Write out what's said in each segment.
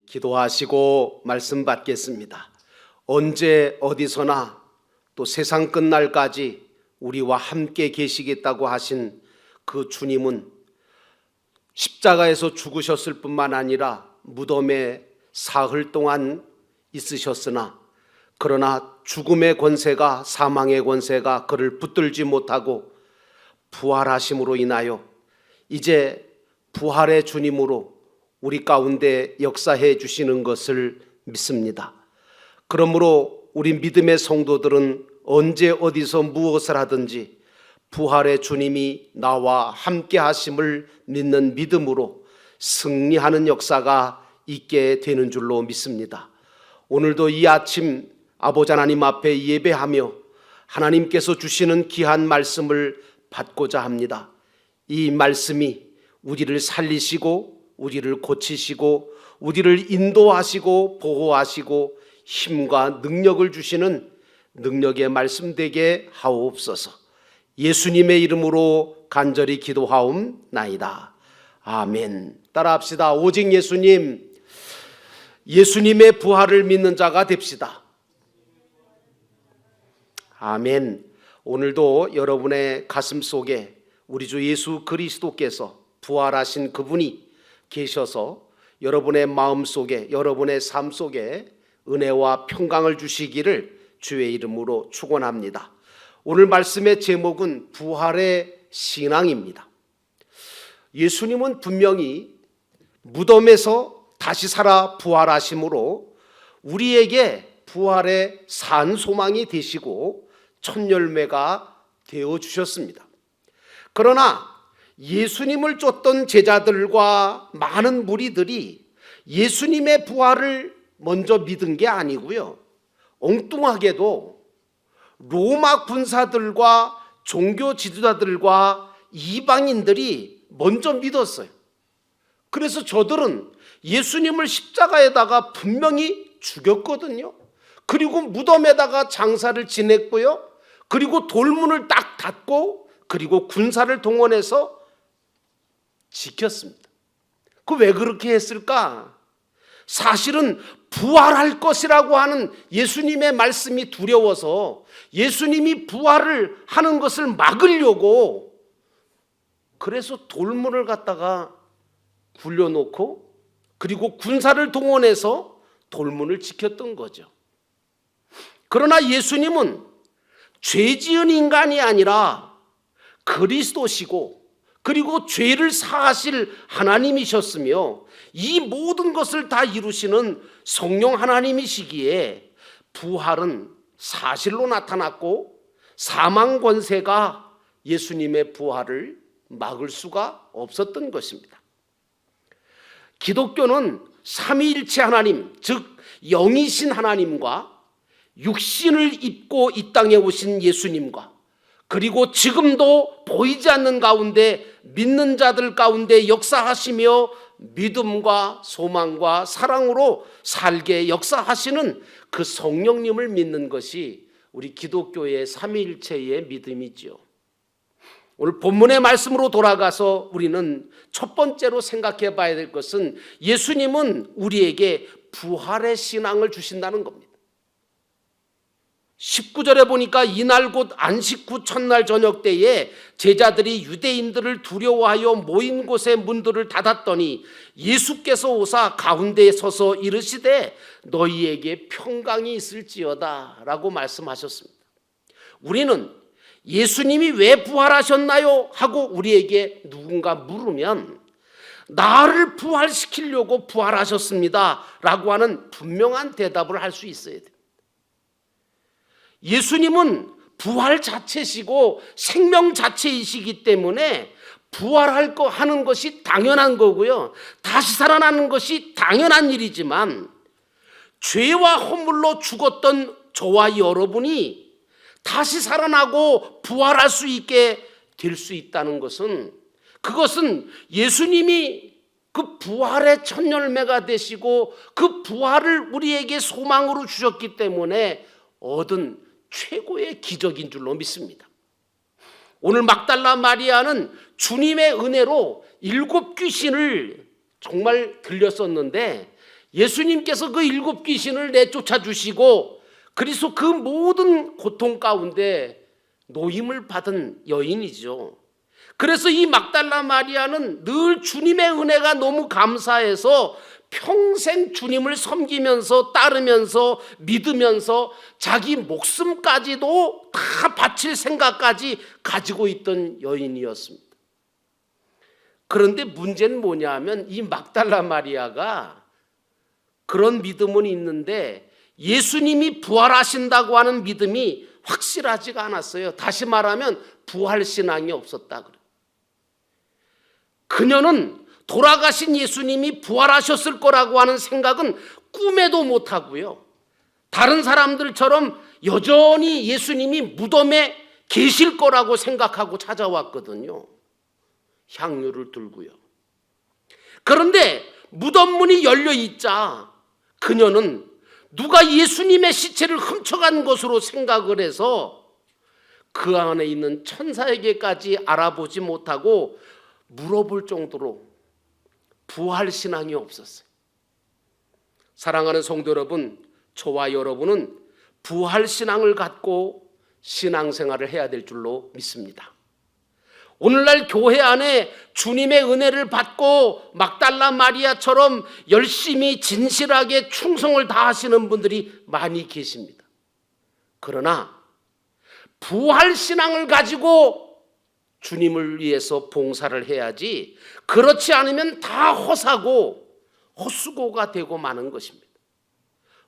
기도하시고 말씀 받겠습니다. 언제 어디서나 또 세상 끝날까지 우리와 함께 계시겠다고 하신 그 주님은 십자가에서 죽으셨을 뿐만 아니라 무덤에 사흘 동안 있으셨으나 그러나 죽음의 권세가, 사망의 권세가 그를 붙들지 못하고 부활하심으로 인하여 이제 부활의 주님으로 우리 가운데 역사해 주시는 것을 믿습니다. 그러므로 우리 믿음의 성도들은 언제 어디서 무엇을 하든지 부활의 주님이 나와 함께 하심을 믿는 믿음으로 승리하는 역사가 있게 되는 줄로 믿습니다. 오늘도 이 아침 아버지 하나님 앞에 예배하며 하나님께서 주시는 귀한 말씀을 받고자 합니다. 이 말씀이 우리를 살리시고 우리를 고치시고 우리를 인도하시고 보호하시고 힘과 능력을 주시는 능력의 말씀 되게 하옵소서. 예수님의 이름으로 간절히 기도하옵나이다. 아멘. 따라합시다. 오직 예수님, 예수님의 부활을 믿는 자가 됩시다. 아멘. 오늘도 여러분의 가슴 속에 우리 주 예수 그리스도께서 부활하신 그분이 계셔서 여러분의 마음 속에, 여러분의 삶 속에 은혜와 평강을 주시기를 주의 이름으로 축원합니다. 오늘 말씀의 제목은 부활의 신앙입니다. 예수님은 분명히 무덤에서 다시 살아 부활하심으로 우리에게 부활의 산 소망이 되시고 첫 열매가 되어 주셨습니다. 그러나 예수님을 쫓던 제자들과 많은 무리들이 예수님의 부활을 먼저 믿은 게 아니고요, 엉뚱하게도 로마 군사들과 종교 지도자들과 이방인들이 먼저 믿었어요. 그래서 저들은 예수님을 십자가에다가 분명히 죽였거든요. 그리고 무덤에다가 장사를 지냈고요, 그리고 돌문을 딱 닫고 그리고 군사를 동원해서 지켰습니다. 그 왜 그렇게 했을까? 사실은 부활할 것이라고 하는 예수님의 말씀이 두려워서 예수님이 부활을 하는 것을 막으려고 그래서 돌문을 갖다가 굴려놓고 그리고 군사를 동원해서 돌문을 지켰던 거죠. 그러나 예수님은 죄 지은 인간이 아니라 그리스도시고 그리고 죄를 사하실 하나님이셨으며 이 모든 것을 다 이루시는 성령 하나님이시기에 부활은 사실로 나타났고 사망 권세가 예수님의 부활을 막을 수가 없었던 것입니다. 기독교는 삼위일체 하나님, 즉 영이신 하나님과 육신을 입고 이 땅에 오신 예수님과 그리고 지금도 보이지 않는 가운데 믿는 자들 가운데 역사하시며 믿음과 소망과 사랑으로 살게 역사하시는 그 성령님을 믿는 것이 우리 기독교의 삼위일체의 믿음이지요. 오늘 본문의 말씀으로 돌아가서 우리는 첫 번째로 생각해 봐야 될 것은 예수님은 우리에게 부활의 신앙을 주신다는 겁니다. 19절에 보니까 이날 곧 안식 후 첫날 저녁 때에 제자들이 유대인들을 두려워하여 모인 곳의 문들을 닫았더니 예수께서 오사 가운데에 서서 이르시되 너희에게 평강이 있을지어다 라고 말씀하셨습니다. 우리는 예수님이 왜 부활하셨나요? 하고 우리에게 누군가 물으면 나를 부활시키려고 부활하셨습니다 라고 하는 분명한 대답을 할 수 있어야 돼요. 예수님은 부활 자체시고 생명 자체이시기 때문에 부활할 거 하는 것이 당연한 거고요, 다시 살아나는 것이 당연한 일이지만 죄와 허물로 죽었던 저와 여러분이 다시 살아나고 부활할 수 있게 될 수 있다는 것은 그것은 예수님이 그 부활의 첫 열매가 되시고 그 부활을 우리에게 소망으로 주셨기 때문에 얻은 최고의 기적인 줄로 믿습니다. 오늘 막달라 마리아는 주님의 은혜로 7 귀신을 정말 들렸었는데 예수님께서 그 7 귀신을 내쫓아 주시고 그리스도 그 모든 고통 가운데 노임을 받은 여인이죠. 그래서 이 막달라 마리아는 늘 주님의 은혜가 너무 감사해서 평생 주님을 섬기면서 따르면서 믿으면서 자기 목숨까지도 다 바칠 생각까지 가지고 있던 여인이었습니다. 그런데 문제는 뭐냐 하면 이 막달라 마리아가 그런 믿음은 있는데 예수님이 부활하신다고 하는 믿음이 확실하지가 않았어요. 다시 말하면 부활신앙이 없었다 그래요. 그녀는 돌아가신 예수님이 부활하셨을 거라고 하는 생각은 꿈에도 못하고요. 다른 사람들처럼 여전히 예수님이 무덤에 계실 거라고 생각하고 찾아왔거든요. 향유를 들고요. 그런데 무덤 문이 열려 있자 그녀는 누가 예수님의 시체를 훔쳐간 것으로 생각을 해서 그 안에 있는 천사에게까지 알아보지 못하고 물어볼 정도로 부활신앙이 없었어요. 사랑하는 성도 여러분, 저와 여러분은 부활신앙을 갖고 신앙생활을 해야 될 줄로 믿습니다. 오늘날 교회 안에 주님의 은혜를 받고 막달라 마리아처럼 열심히 진실하게 충성을 다하시는 분들이 많이 계십니다. 그러나 부활신앙을 가지고 주님을 위해서 봉사를 해야지 그렇지 않으면 다 허사고 헛수고가 되고 마는 것입니다.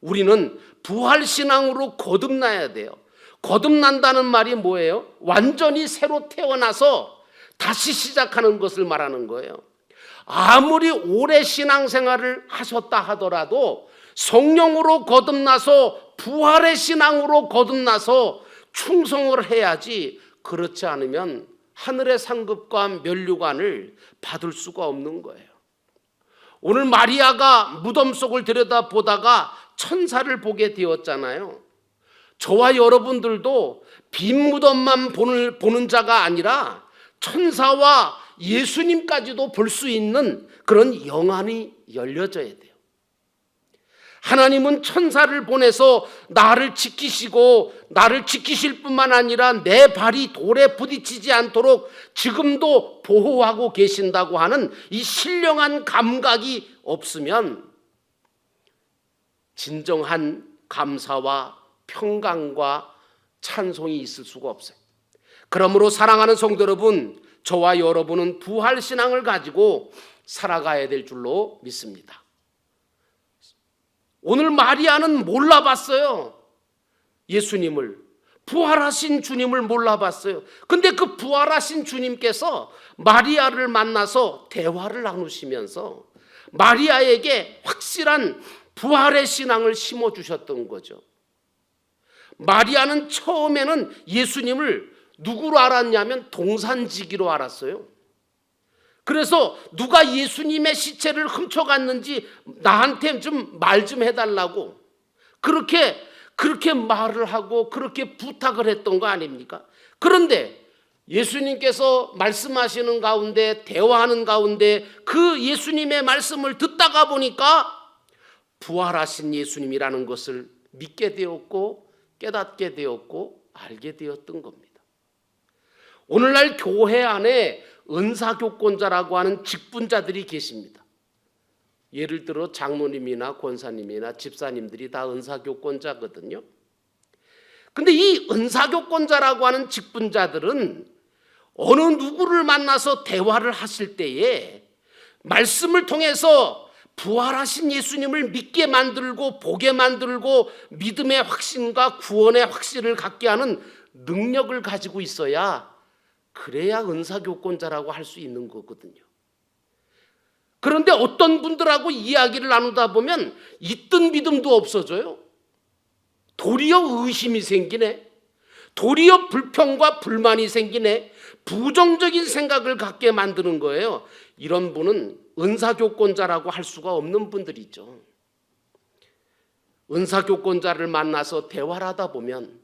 우리는 부활신앙으로 거듭나야 돼요. 거듭난다는 말이 뭐예요? 완전히 새로 태어나서 다시 시작하는 것을 말하는 거예요. 아무리 오래 신앙생활을 하셨다 하더라도 성령으로 거듭나서 부활의 신앙으로 거듭나서 충성을 해야지 그렇지 않으면 하늘의 상급과 면류관을 받을 수가 없는 거예요. 오늘 마리아가 무덤 속을 들여다보다가 천사를 보게 되었잖아요. 저와 여러분들도 빈 무덤만 보는 자가 아니라 천사와 예수님까지도 볼 수 있는 그런 영안이 열려져야 돼요. 하나님은 천사를 보내서 나를 지키시고 나를 지키실 뿐만 아니라 내 발이 돌에 부딪히지 않도록 지금도 보호하고 계신다고 하는 이 신령한 감각이 없으면 진정한 감사와 평강과 찬송이 있을 수가 없어요. 그러므로 사랑하는 성도 여러분, 저와 여러분은 부활신앙을 가지고 살아가야 될 줄로 믿습니다. 오늘 마리아는 몰라봤어요. 예수님을, 부활하신 주님을 몰라봤어요. 근데 그 부활하신 주님께서 마리아를 만나서 대화를 나누시면서 마리아에게 확실한 부활의 신앙을 심어주셨던 거죠. 마리아는 처음에는 예수님을 누구로 알았냐면 동산지기로 알았어요. 그래서 누가 예수님의 시체를 훔쳐갔는지 나한테 좀 말 좀 해달라고 그렇게 말을 하고 그렇게 부탁을 했던 거 아닙니까? 그런데 예수님께서 말씀하시는 가운데 대화하는 가운데 그 예수님의 말씀을 듣다가 보니까 부활하신 예수님이라는 것을 믿게 되었고 깨닫게 되었고 알게 되었던 겁니다. 오늘날 교회 안에 은사교권자라고 하는 직분자들이 계십니다. 예를 들어 장로님이나 권사님이나 집사님들이 다 은사교권자거든요. 근데 이 은사교권자라고 하는 직분자들은 어느 누구를 만나서 대화를 하실 때에 말씀을 통해서 부활하신 예수님을 믿게 만들고 보게 만들고 믿음의 확신과 구원의 확신을 갖게 하는 능력을 가지고 있어야 그래야 은사교권자라고 할 수 있는 거거든요. 그런데 어떤 분들하고 이야기를 나누다 보면 있던 믿음도 없어져요. 도리어 의심이 생기네. 도리어 불평과 불만이 생기네. 부정적인 생각을 갖게 만드는 거예요. 이런 분은 은사교권자라고 할 수가 없는 분들이죠. 은사교권자를 만나서 대화를 하다 보면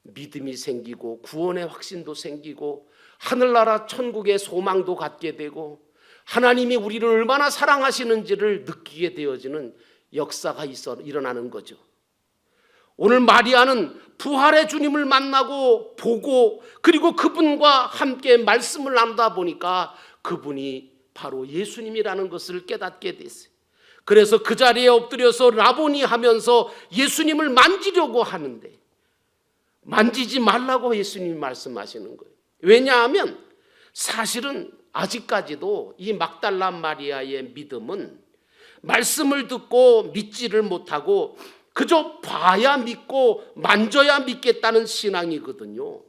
믿음이 생기고 구원의 확신도 생기고 하늘나라 천국의 소망도 갖게 되고 하나님이 우리를 얼마나 사랑하시는지를 느끼게 되어지는 역사가 일어나는 거죠. 오늘 마리아는 부활의 주님을 만나고 보고 그리고 그분과 함께 말씀을 나누다 보니까 그분이 바로 예수님이라는 것을 깨닫게 됐어요. 그래서 그 자리에 엎드려서 라보니 하면서 예수님을 만지려고 하는데 만지지 말라고 예수님이 말씀하시는 거예요. 왜냐하면 사실은 아직까지도 이 막달라 마리아의 믿음은 말씀을 듣고 믿지를 못하고 그저 봐야 믿고 만져야 믿겠다는 신앙이거든요.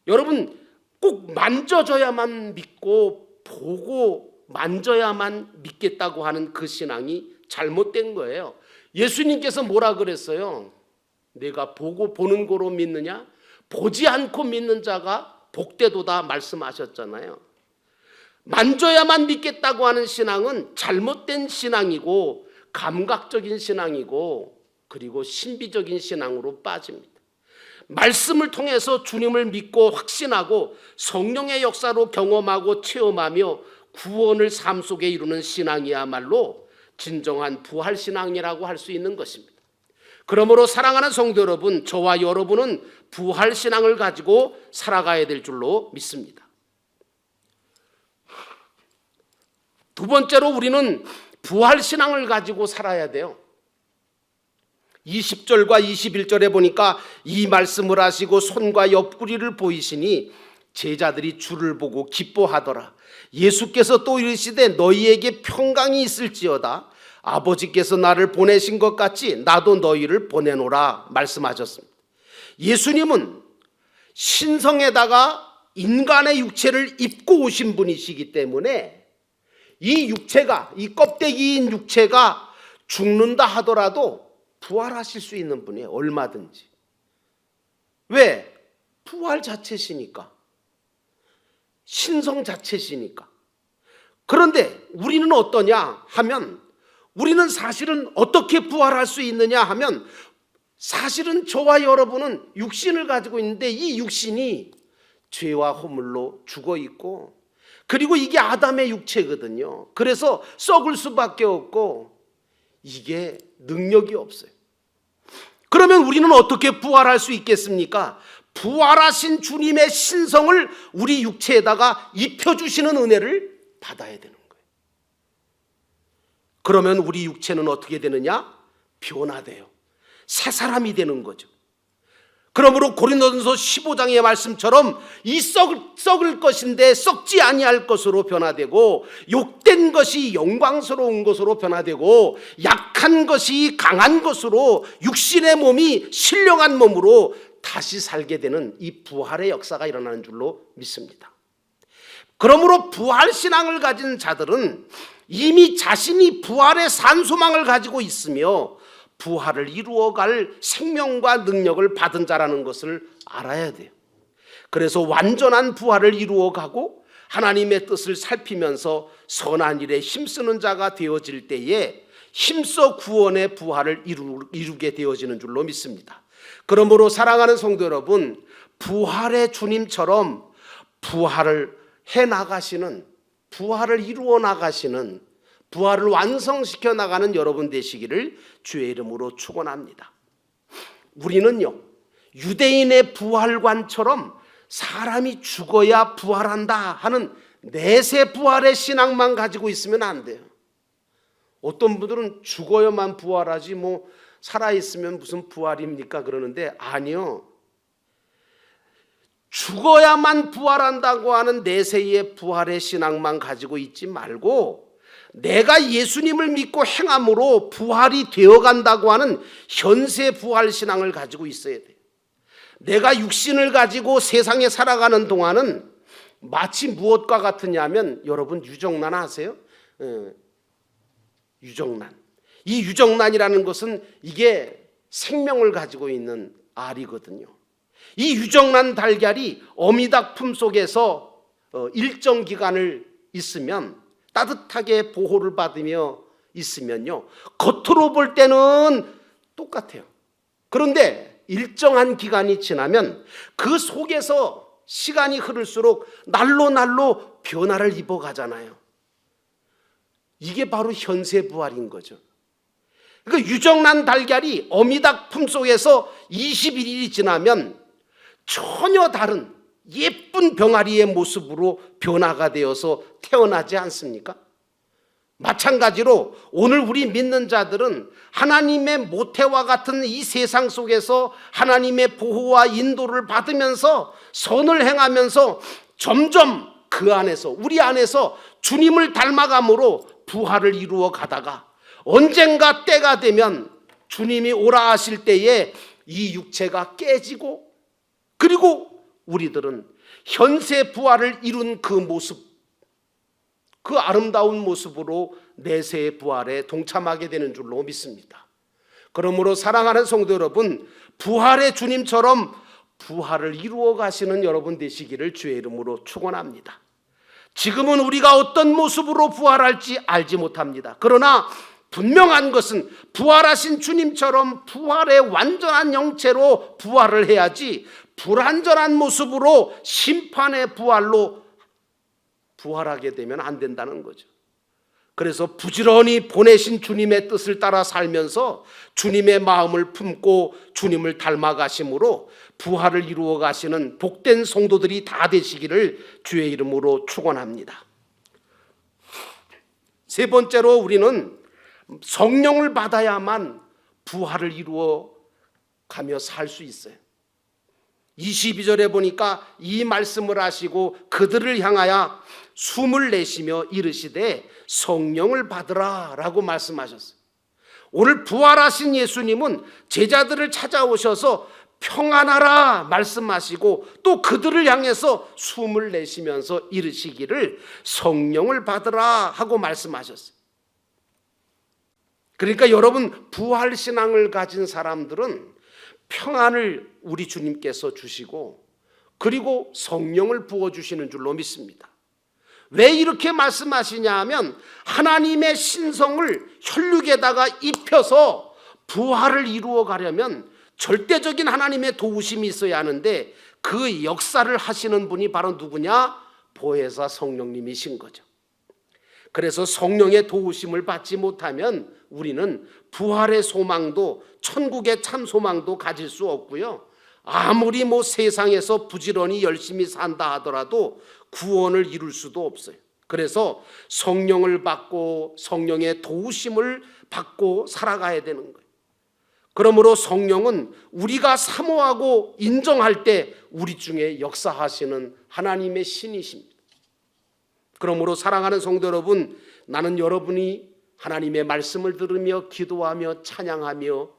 여러분 꼭 만져져야만 믿고 보고 만져야만 믿겠다고 하는 그 신앙이 잘못된 거예요. 예수님께서 뭐라 그랬어요? 내가 보고 보는 거로 믿느냐? 보지 않고 믿는 자가 복되도다 말씀하셨잖아요. 만져야만 믿겠다고 하는 신앙은 잘못된 신앙이고 감각적인 신앙이고 그리고 신비적인 신앙으로 빠집니다. 말씀을 통해서 주님을 믿고 확신하고 성령의 역사로 경험하고 체험하며 구원을 삶 속에 이루는 신앙이야말로 진정한 부활신앙이라고 할 수 있는 것입니다. 그러므로 사랑하는 성도 여러분, 저와 여러분은 부활신앙을 가지고 살아가야 될 줄로 믿습니다. 두 번째로 우리는 부활신앙을 가지고 살아야 돼요. 20절과 21절에 보니까 이 말씀을 하시고 손과 옆구리를 보이시니 제자들이 주를 보고 기뻐하더라. 예수께서 또 이르시되 너희에게 평강이 있을지어다. 아버지께서 나를 보내신 것 같이 나도 너희를 보내노라 말씀하셨습니다. 예수님은 신성에다가 인간의 육체를 입고 오신 분이시기 때문에 이 육체가, 이 껍데기인 육체가 죽는다 하더라도 부활하실 수 있는 분이에요. 얼마든지. 왜? 부활 자체시니까. 신성 자체시니까. 그런데 우리는 어떠냐 하면 우리는 사실은 어떻게 부활할 수 있느냐 하면 사실은 저와 여러분은 육신을 가지고 있는데 이 육신이 죄와 허물로 죽어 있고 그리고 이게 아담의 육체거든요. 그래서 썩을 수밖에 없고 이게 능력이 없어요. 그러면 우리는 어떻게 부활할 수 있겠습니까? 부활하신 주님의 신성을 우리 육체에다가 입혀주시는 은혜를 받아야 되는 거예요. 그러면 우리 육체는 어떻게 되느냐? 변화돼요. 새 사람이 되는 거죠. 그러므로 고린도전서 15장의 말씀처럼 이 썩을 것인데 썩지 아니할 것으로 변화되고 욕된 것이 영광스러운 것으로 변화되고 약한 것이 강한 것으로 육신의 몸이 신령한 몸으로 다시 살게 되는 이 부활의 역사가 일어나는 줄로 믿습니다. 그러므로 부활신앙을 가진 자들은 이미 자신이 부활의 산소망을 가지고 있으며 부활을 이루어갈 생명과 능력을 받은 자라는 것을 알아야 돼요. 그래서 완전한 부활을 이루어가고 하나님의 뜻을 살피면서 선한 일에 힘쓰는 자가 되어질 때에 힘써 구원의 부활을 이루게 되어지는 줄로 믿습니다. 그러므로 사랑하는 성도 여러분, 부활의 주님처럼 부활을 해나가시는, 부활을 이루어 나가시는, 부활을 완성시켜 나가는 여러분 되시기를 주의 이름으로 축원합니다. 우리는요, 유대인의 부활관처럼 사람이 죽어야 부활한다 하는 내세 부활의 신앙만 가지고 있으면 안 돼요. 어떤 분들은 죽어야만 부활하지 뭐 살아있으면 무슨 부활입니까 그러는데 아니요. 죽어야만 부활한다고 하는 내세의 부활의 신앙만 가지고 있지 말고 내가 예수님을 믿고 행함으로 부활이 되어간다고 하는 현세 부활 신앙을 가지고 있어야 돼요. 내가 육신을 가지고 세상에 살아가는 동안은 마치 무엇과 같으냐면 여러분 유정란 아세요? 유정란. 이 유정란이라는 것은 이게 생명을 가지고 있는 알이거든요. 이 유정란 달걀이 어미닭 품 속에서 일정 기간을 있으면 따뜻하게 보호를 받으며 있으면요, 겉으로 볼 때는 똑같아요. 그런데 일정한 기간이 지나면 그 속에서 시간이 흐를수록 날로 변화를 입어가잖아요. 이게 바로 현세 부활인 거죠. 그 유정란 달걀이 어미닭 품속에서 21일이 지나면 전혀 다른 예쁜 병아리의 모습으로 변화가 되어서 태어나지 않습니까? 마찬가지로 오늘 우리 믿는 자들은 하나님의 모태와 같은 이 세상 속에서 하나님의 보호와 인도를 받으면서 선을 행하면서 점점 그 안에서, 우리 안에서 주님을 닮아감으로 부활을 이루어 가다가 언젠가 때가 되면 주님이 오라 하실 때에 이 육체가 깨지고, 그리고 우리들은 현세 부활을 이룬 그 모습, 그 아름다운 모습으로 내세의 부활에 동참하게 되는 줄로 믿습니다. 그러므로 사랑하는 성도 여러분, 부활의 주님처럼 부활을 이루어 가시는 여러분 되시기를 주의 이름으로 축원합니다. 지금은 우리가 어떤 모습으로 부활할지 알지 못합니다. 그러나 분명한 것은 부활하신 주님처럼 부활의 완전한 형체로 부활을 해야지 불완전한 모습으로 심판의 부활로 부활하게 되면 안 된다는 거죠. 그래서 부지런히 보내신 주님의 뜻을 따라 살면서 주님의 마음을 품고 주님을 닮아가심으로 부활을 이루어 가시는 복된 성도들이 다 되시기를 주의 이름으로 축원합니다. 세 번째로 우리는 성령을 받아야만 부활을 이루어 가며 살 수 있어요. 22절에 보니까 이 말씀을 하시고 그들을 향하여 숨을 내쉬며 이르시되 성령을 받으라 라고 말씀하셨어요. 오늘 부활하신 예수님은 제자들을 찾아오셔서 평안하라 말씀하시고 또 그들을 향해서 숨을 내쉬면서 이르시기를 성령을 받으라 하고 말씀하셨어요. 그러니까 여러분, 부활신앙을 가진 사람들은 평안을 우리 주님께서 주시고 그리고 성령을 부어주시는 줄로 믿습니다. 왜 이렇게 말씀하시냐 하면 하나님의 신성을 혈육에다가 입혀서 부활을 이루어 가려면 절대적인 하나님의 도우심이 있어야 하는데 그 역사를 하시는 분이 바로 누구냐? 보혜사 성령님이신 거죠. 그래서 성령의 도우심을 받지 못하면 우리는 부활의 소망도 천국의 참 소망도 가질 수 없고요. 아무리 세상에서 부지런히 열심히 산다 하더라도 구원을 이룰 수도 없어요. 그래서 성령을 받고 성령의 도우심을 받고 살아가야 되는 거예요. 그러므로 성령은 우리가 사모하고 인정할 때 우리 중에 역사하시는 하나님의 신이십니다. 그러므로 사랑하는 성도 여러분, 나는 여러분이 하나님의 말씀을 들으며 기도하며 찬양하며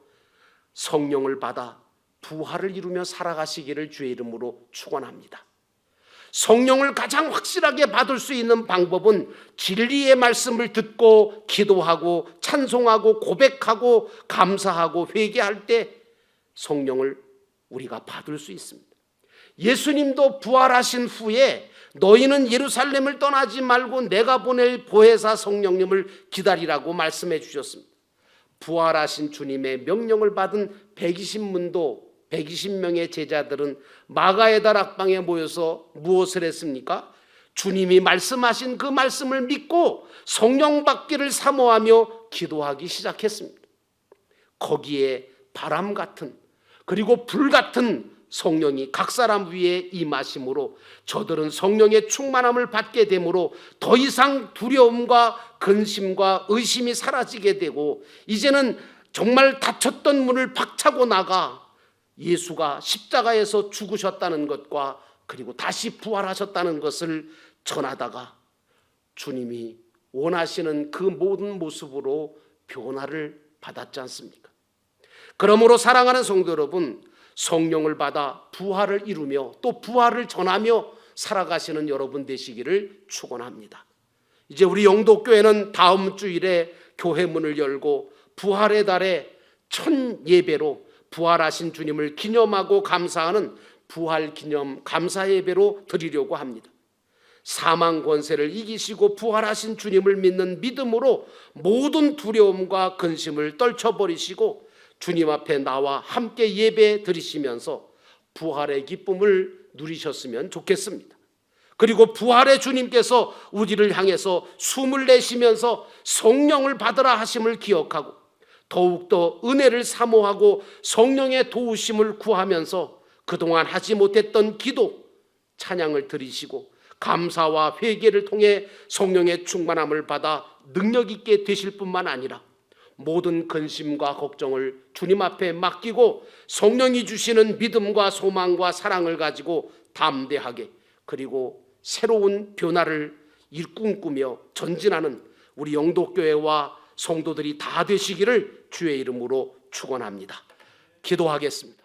성령을 받아 부활을 이루며 살아가시기를 주의 이름으로 축원합니다. 성령을 가장 확실하게 받을 수 있는 방법은 진리의 말씀을 듣고 기도하고 찬송하고 고백하고 감사하고 회개할 때 성령을 우리가 받을 수 있습니다. 예수님도 부활하신 후에 너희는 예루살렘을 떠나지 말고 내가 보낼 보혜사 성령님을 기다리라고 말씀해 주셨습니다. 부활하신 주님의 명령을 받은 120명의 제자들은 마가에다 락방에 모여서 무엇을 했습니까? 주님이 말씀하신 그 말씀을 믿고 성령 받기를 사모하며 기도하기 시작했습니다. 거기에 바람 같은 그리고 불 같은 성령이 각 사람 위에 임하심으로 저들은 성령의 충만함을 받게 되므로 더 이상 두려움과 근심과 의심이 사라지게 되고 이제는 정말 닫혔던 문을 박차고 나가 예수가 십자가에서 죽으셨다는 것과 그리고 다시 부활하셨다는 것을 전하다가 주님이 원하시는 그 모든 모습으로 변화를 받았지 않습니까? 그러므로 사랑하는 성도 여러분, 성령을 받아 부활을 이루며 또 부활을 전하며 살아가시는 여러분 되시기를 축원합니다. 이제 우리 영도교회는 다음 주일에 교회 문을 열고 부활의 달에 첫 예배로 부활하신 주님을 기념하고 감사하는 부활 기념 감사 예배로 드리려고 합니다. 사망 권세를 이기시고 부활하신 주님을 믿는 믿음으로 모든 두려움과 근심을 떨쳐버리시고 주님 앞에 나와 함께 예배 드리시면서 부활의 기쁨을 누리셨으면 좋겠습니다. 그리고 부활의 주님께서 우리를 향해서 숨을 내쉬면서 성령을 받으라 하심을 기억하고 더욱더 은혜를 사모하고 성령의 도우심을 구하면서 그동안 하지 못했던 기도, 찬양을 드리시고 감사와 회개를 통해 성령의 충만함을 받아 능력 있게 되실 뿐만 아니라 모든 근심과 걱정을 주님 앞에 맡기고 성령이 주시는 믿음과 소망과 사랑을 가지고 담대하게, 그리고 새로운 변화를 꿈꾸며 전진하는 우리 영도교회와 성도들이 다 되시기를 주의 이름으로 축원합니다. 기도하겠습니다.